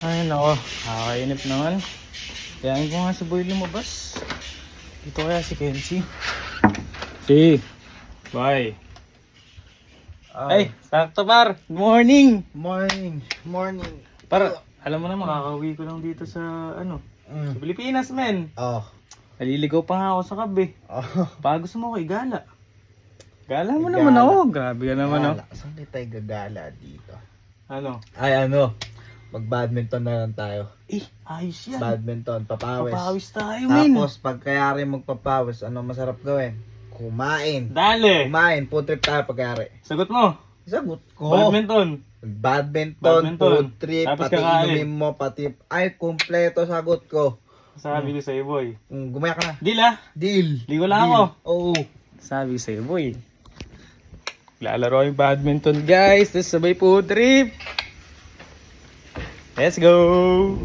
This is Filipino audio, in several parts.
Ay nako, nakakainip naman. Kaya ko nga si Boy lumabas. Dito kaya si Kenzie. Si Boy. Ay, sakto par. Good morning. Morning. Par, alam mo na makakauwi ko lang dito sa sa Pilipinas, men. Oh. Naliligaw pa nga ako sa kabe. Oh. Baka gusto mo ko igala. Gala mo Igala. naman ako. Grabe ka naman Gala. Saan di tayo gagala dito? Ano? Mag-badminton na lang tayo. Ayos yan. Badminton, papawis. Papawis tayo, men. Tapos, pag kayari magpapawis, ano masarap gawin? Kumain. Dale. Kumain, food trip tayo pag kayari. Sagot mo. Sagot ko. Badminton. Badminton, Badminton. food trip, Tapos pati kakain. inumin mo, pati... Ay, kumpleto sagot ko. Sabi ko sa'yo, boy. Gumaya ka na. Deal ah. Deal. Ligo lang Deal. ako. Oo. Sabi ko sa'yo, boy. Lalaro yung badminton, guys. Tapos sabay food trip. Let's go!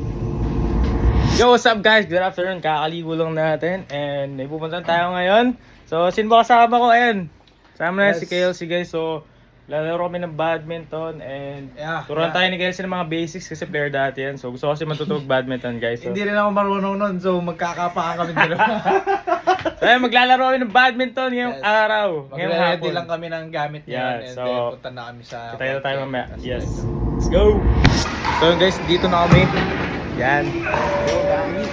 Yo, what's up guys? Good afternoon. Kakaligo lang natin. And may pupuntahan tayo ngayon. So, sino ba kasama ko? Ayan. Sama na Yes. si Kelsey guys. So, lalaro kami ng badminton. And turuan tayo ni Kelsey ng mga basics kasi player dati yan. So, gusto ko kasi matutog badminton guys. So, Hindi rin ako marunong nun, so magkakapaan kami dalawa. so ayan, maglalaro kami ng badminton ngayong Yes. araw. Ngayong Magre-ready hapon. lang kami ng gamit Yeah, niyan and so, then punta na kami sa... Kita tayo mamaya. Yes. Let's go! So guys, dito na kami. Yan. Yo, dami.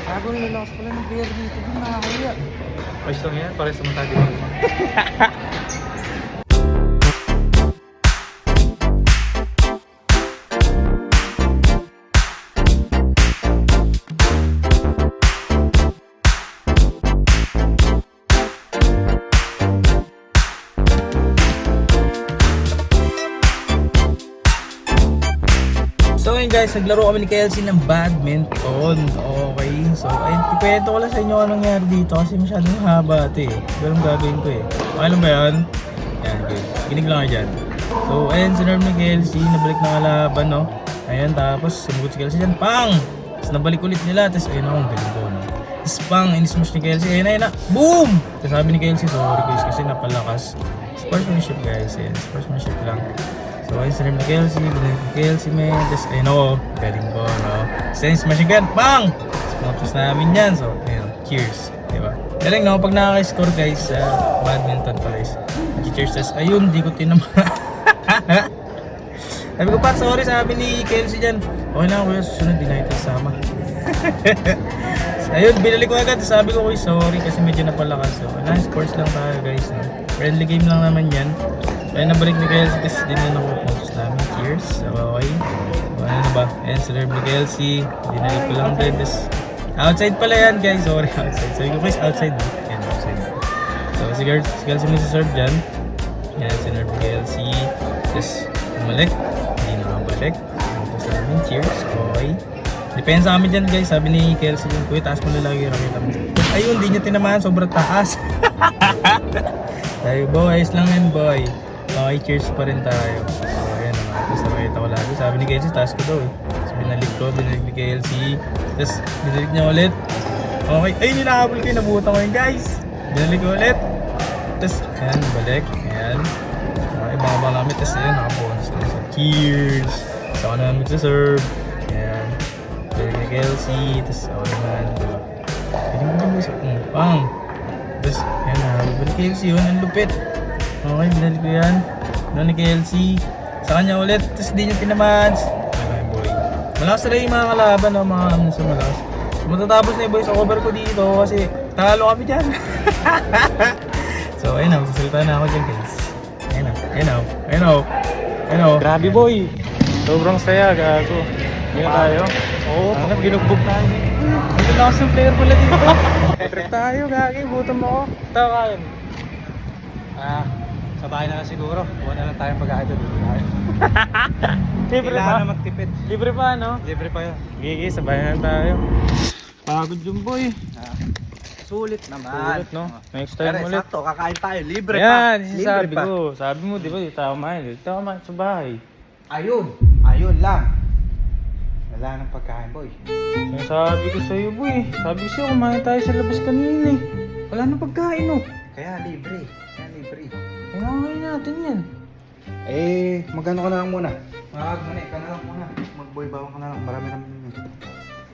Bago nilalakas pala ng player dito. Di nakakaya. Ayos lang yan. Pares naman tayo. So ayun guys, naglaro kami ni Kelsey ng badminton. Okay, so ayun, ikwento ko lang sa inyo anong nangyari dito kasi masyadong haba ito eh. Pero ang gagawin ko eh. Okay lang ba yan? Yan, okay. Kinig lang kayo dyan. So ayun, sinerve ni Kelsey, nabalik na kalaban no. Ayun, tapos sumugot si Kelsey dyan, pang! Tapos nabalik ulit nila, tapos ayun ako, ang galing ko no. Tapos pang, in-smash ni Kelsey, ayun na, boom! Tapos sabi ni Kelsey, sorry guys kasi napalakas. Sportsmanship guys, ayun, sportsmanship lang. So ayun, sinerve ni Kelsey, binalik ni Kelsey man. Tapos ayun ako, galing ko no. Sense machine gun, pang! Tapos namin yan, so ayun, cheers. Diba? Galing no, pag nakaka-score guys sa badminton pa guys. Cheers, tapos ayun, di ko tinamaan. Sabi ko pa, sorry, sabi ni Kelsey dyan. Okay na kuya, susunod din na ito sama. So, ayun, binalik ko agad. Sabi ko, kuya, sorry kasi medyo napalakas. So, sports lang tayo guys. No? Friendly game lang naman yan. Kaya nabalik ni Kelsey, tapos din na nakupuntos namin. Cheers. So, okay. So, ano na ba? Ayan, sinerve ni Kelsey. Binalik ko lang din. Tapos, outside pala yan guys. Sorry, outside. Sabi ko, guys, outside. Ayan, outside. So, si Kelsey mo si serve dyan. Ayan, sinerve ni Kelsey. Tapos, bumalik. Hindi nakabalik. Tapos namin, cheers. Okay. Depensa kami dyan guys. Sabi ni Kelsey yung kuya, taas mo na lagi. Rakita mo. Ayun, hindi niya tinamaan. Sobrang taas. Tayo boys lang yan boy. Okay, cheers pa rin tayo. So, ayan naman. Tapos nakita ko lagi. Sabi ni Kelsey, taas ko daw eh. Tapos binalik ni Kelsey. Tapos binalik niya ulit. Okay. Ayun, yung nakahabol ko. Nabutan ko yun guys. Binalik ko ulit. Tapos, ayan, balik. Ayan. Okay, baka namin. Tapos, ayan, nakabonus. So, cheers. Tapos ako namin sa serve. Ayan. Binalik ni Kelsey. Tapos, ako naman. Pwede mo naman sa pang. Tapos, ayan na. Binalik ni Kelsey yun. Ang lupit. Okay, binalik ko yan. Ano ni Kelsey. Sa kanya ulit. Tapos, di niya tinamaan. Okay, boy. Malakas talaga yung mga kalaban. No? Mga ano sa malakas. Matatapos na yung boys sa cover ko dito kasi talo kami dyan. So ayun na, magsasalita na ako dyan guys. Ayun na. Grabe boy. Sobrang saya, gago. Ngayon tayo. Oo, ginugbog tayo. Ito na kasi yung player pala dito. Trip tayo, gagi. Gutom ako. Ito kain. Sa bahay na lang siguro. Huwag na lang tayong pag-ahay doon. Libre pa? Kailangan na magtipid. Libre pa, no? Libre pa yun. Gigi, sabayan na tayo. Pagod yung boy. Sulit naman. Sulit, no? Next time ulit. Sakto, kakain tayo. Libre pa. Yan, Libre sabi pa. ko. Sabi mo, di ba, di tayo kumain. Di tayo kumain sa bahay. Ayun lang. Wala nang pagkain, boy. Yung sabi ko sa'yo, boy. Sabi ko sa'yo, kumain tayo sa labas kanina eh. Wala nang pagkain, no? Kaya libre. Kailangan natin yan. Magano ka na lang muna. Magmani ka na lang muna. Magboy bawang ka na lang. Marami naman yun.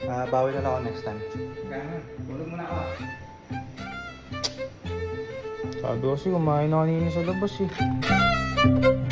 Bawi na lang ako next time. Kaya na. Tulog muna ako. Sabi ko kasi kumain na kanina sa labas eh.